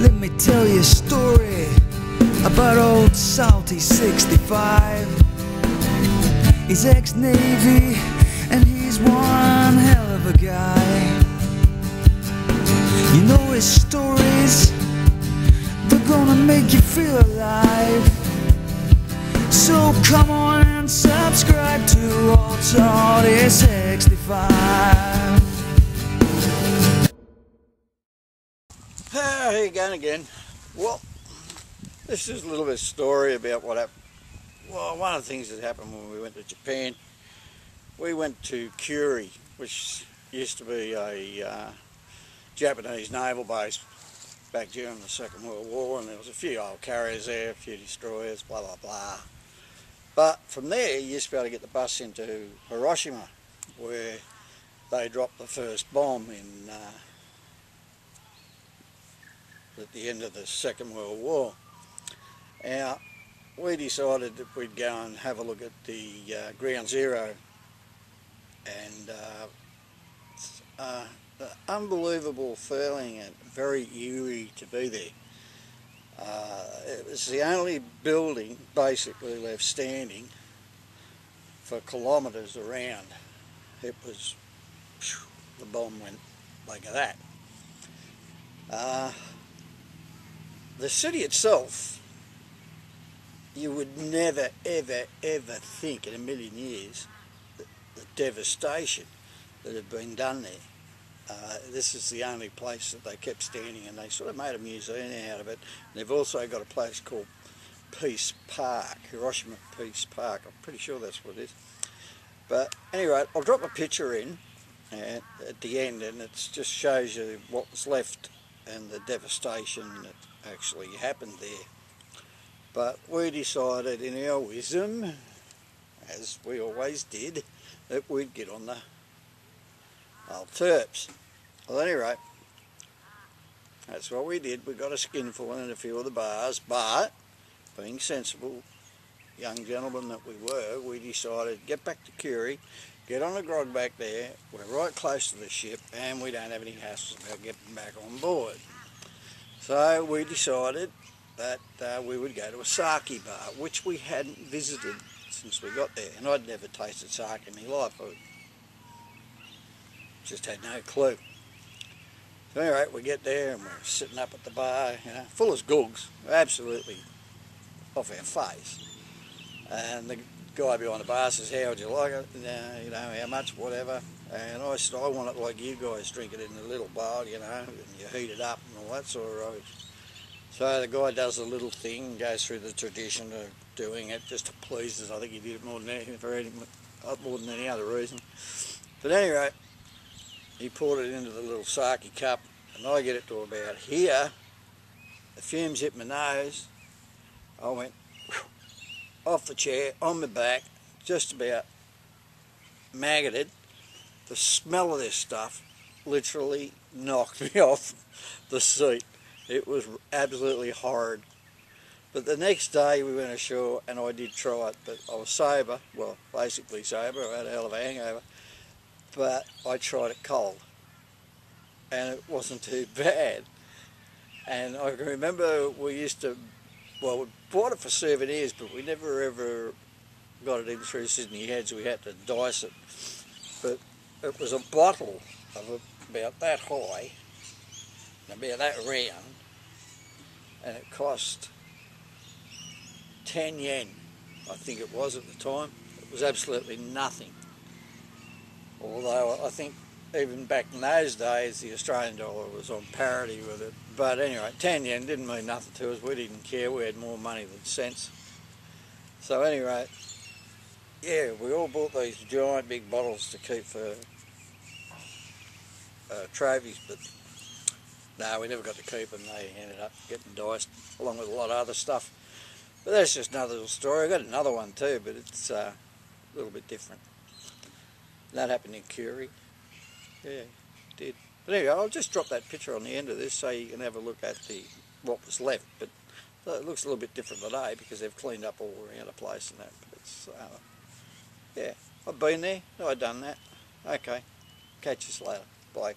Let me tell you a story about old Salty 65. He's ex-Navy and he's one hell of a guy. You know his stories, they're gonna make you feel alive. So come on and subscribe to old Salty 65. Here you go again. Well, this is a little bit of story about what happened. Well, one of the things that happened when we went to Japan, we went to Kuri, which used to be a Japanese naval base back during the Second World War, and there was a few old carriers there, a few destroyers, blah blah blah. But from there you used to be able to get the bus into Hiroshima, where they dropped the first bomb in at the end of the Second World War. Now, we decided that we'd go and have a look at the Ground Zero, and it's an unbelievable feeling and very eerie to be there. It was the only building basically left standing for kilometres around. It was, the bomb went like that. The city itself, you would never ever ever think in a million years the devastation that had been done there. This is the only place that they kept standing, and they sort of made a museum out of it. And they've also got a place called Peace Park, Hiroshima Peace Park. I'm pretty sure that's what it is. But anyway, I'll drop a picture in at the end, and it just shows you what was left and the devastation that actually happened there. But we decided in our wisdom, as we always did, that we'd get on the old terps. Well, anyway, that's what we did. We got a skinful in a few of the bars, but being sensible young gentlemen that we were, we decided to get back to Kuri, get on a grog back there. We're right close to the ship and we don't have any hassles about getting back on board. So we decided that we would go to a sake bar, which we hadn't visited since we got there, and I'd never tasted sake in my life. I just had no clue. So anyway, we get there and we're sitting up at the bar, you know, full as googs, absolutely off our face. And the guy behind the bar says, "How would you like it? You know, how much, whatever." And I said, "I want it like you guys drink it in a little bowl, you know, and you heat it up and all that sort of rubbish." So the guy does a little thing and goes through the tradition of doing it just to please us. I think he did it more than any other reason. But anyway, he poured it into the little sake cup, and I get it to about here. The fumes hit my nose. I went off the chair, on my back, just about maggoted. The smell of this stuff literally knocked me off the seat. It was absolutely horrid. But the next day we went ashore and I did try it, but I was sober, well, basically sober. I had a hell of a hangover, but I tried it cold and it wasn't too bad. And I can remember we used to, well, we bought it for souvenirs, but we never ever got it in through Sydney Heads. We had to dice it. But it was a bottle of about that high, about that round, and it cost 10 yen, I think it was at the time. It was absolutely nothing. Although I think even back in those days the Australian dollar was on parity with it. But anyway, 10 yen didn't mean nothing to us. We didn't care. We had more money than sense. So anyway, yeah, we all bought these giant big bottles to keep for trophies, but no, we never got to keep them. They ended up getting diced along with a lot of other stuff. But that's just another little story. I got another one too, but it's a little bit different. That happened in Kuri. Yeah, it did. But anyway, I'll just drop that picture on the end of this so you can have a look at what was left. But it looks a little bit different today because they've cleaned up all around the place and that. But it's, yeah, I've been there. I've done that. Okay, catch us later. Bye.